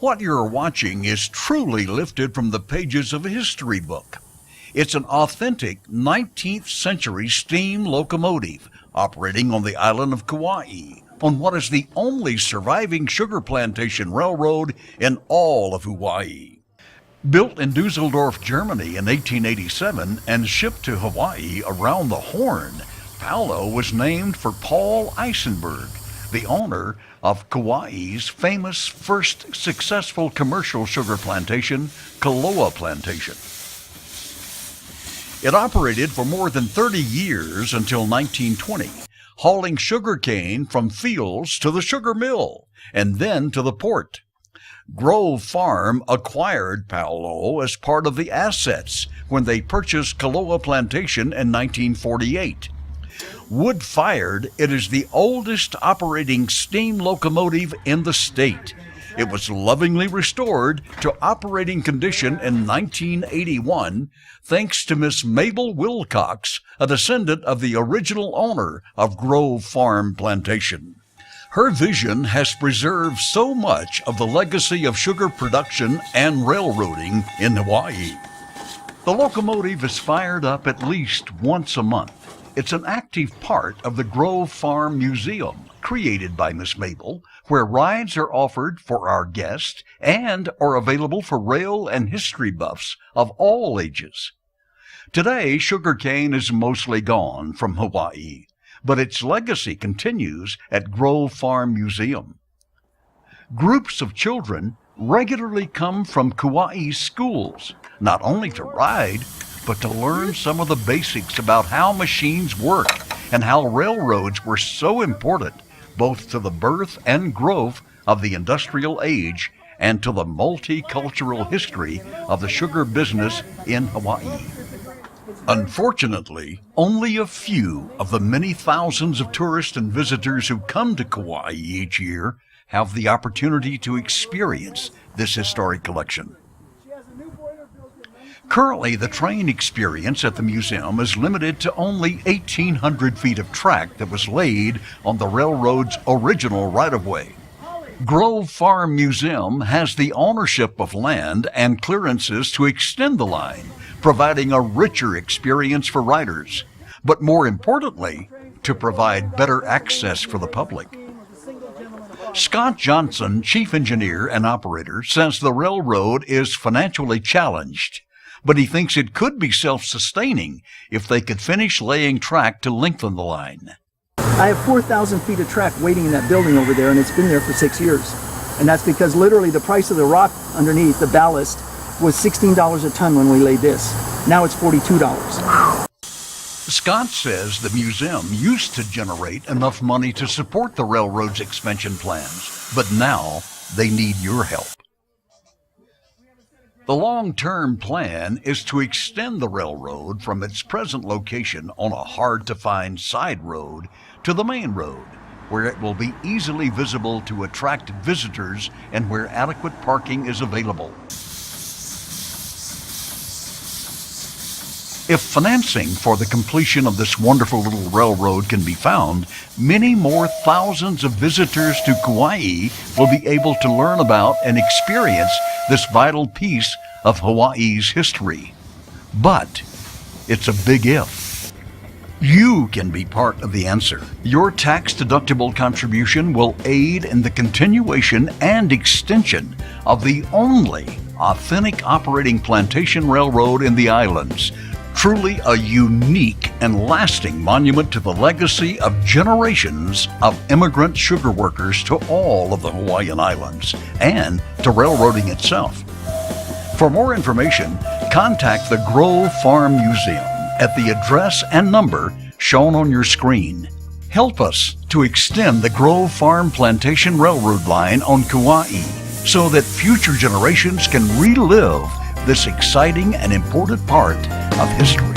What you're watching is truly lifted from the pages of a history book. It's an authentic 19th century steam locomotive operating on the island of Kauai on what is the only surviving sugar plantation railroad in all of Hawaii. Built in Dusseldorf, Germany in 1887 and shipped to Hawaii around the Horn, Paulo was named for Paul Eisenberg, the owner of Kauai's famous first successful commercial sugar plantation, Kaloa Plantation. It operated for more than 30 years until 1920, hauling sugar cane from fields to the sugar mill and then to the port. Grove Farm acquired Paulo as part of the assets when they purchased Kaloa Plantation in 1948. Wood-fired, it is the oldest operating steam locomotive in the state. It was lovingly restored to operating condition in 1981 thanks to Miss Mabel Wilcox, a descendant of the original owner of Grove Farm Plantation. Her vision has preserved so much of the legacy of sugar production and railroading in Hawaii. The locomotive is fired up at least once a month. It's an active part of the Grove Farm Museum, created by Miss Mabel, where rides are offered for our guests and are available for rail and history buffs of all ages. Today, sugarcane is mostly gone from Hawaii, but its legacy continues at Grove Farm Museum. Groups of children regularly come from Kauai's schools, not only to ride, but to learn some of the basics about how machines work and how railroads were so important both to the birth and growth of the industrial age and to the multicultural history of the sugar business in Hawaii. Unfortunately, only a few of the many thousands of tourists and visitors who come to Kauai each year have the opportunity to experience this historic collection. Currently, the train experience at the museum is limited to only 1,800 feet of track that was laid on the railroad's original right-of-way. Grove Farm Museum has the ownership of land and clearances to extend the line, providing a richer experience for riders, but more importantly, to provide better access for the public. Scott Johnson, chief engineer and operator, says the railroad is financially challenged, but he thinks it could be self-sustaining if they could finish laying track to lengthen the line. I have 4,000 feet of track waiting in that building over there, and it's been there for 6 years. And that's because literally the price of the rock underneath, the ballast, was $16 a ton when we laid this. Now it's $42. Scott says the museum used to generate enough money to support the railroad's expansion plans, but now they need your help. The long-term plan is to extend the railroad from its present location on a hard-to-find side road to the main road, where it will be easily visible to attract visitors and where adequate parking is available. If financing for the completion of this wonderful little railroad can be found, many more thousands of visitors to Kauai will be able to learn about and experience this vital piece of Hawaii's history. But it's a big if. You can be part of the answer. Your tax-deductible contribution will aid in the continuation and extension of the only authentic operating plantation railroad in the islands. Truly a unique and lasting monument to the legacy of generations of immigrant sugar workers to all of the Hawaiian Islands and to railroading itself. For more information, contact the Grove Farm Museum at the address and number shown on your screen. Help us to extend the Grove Farm Plantation Railroad line on Kauai so that future generations can relive this exciting and important part of history.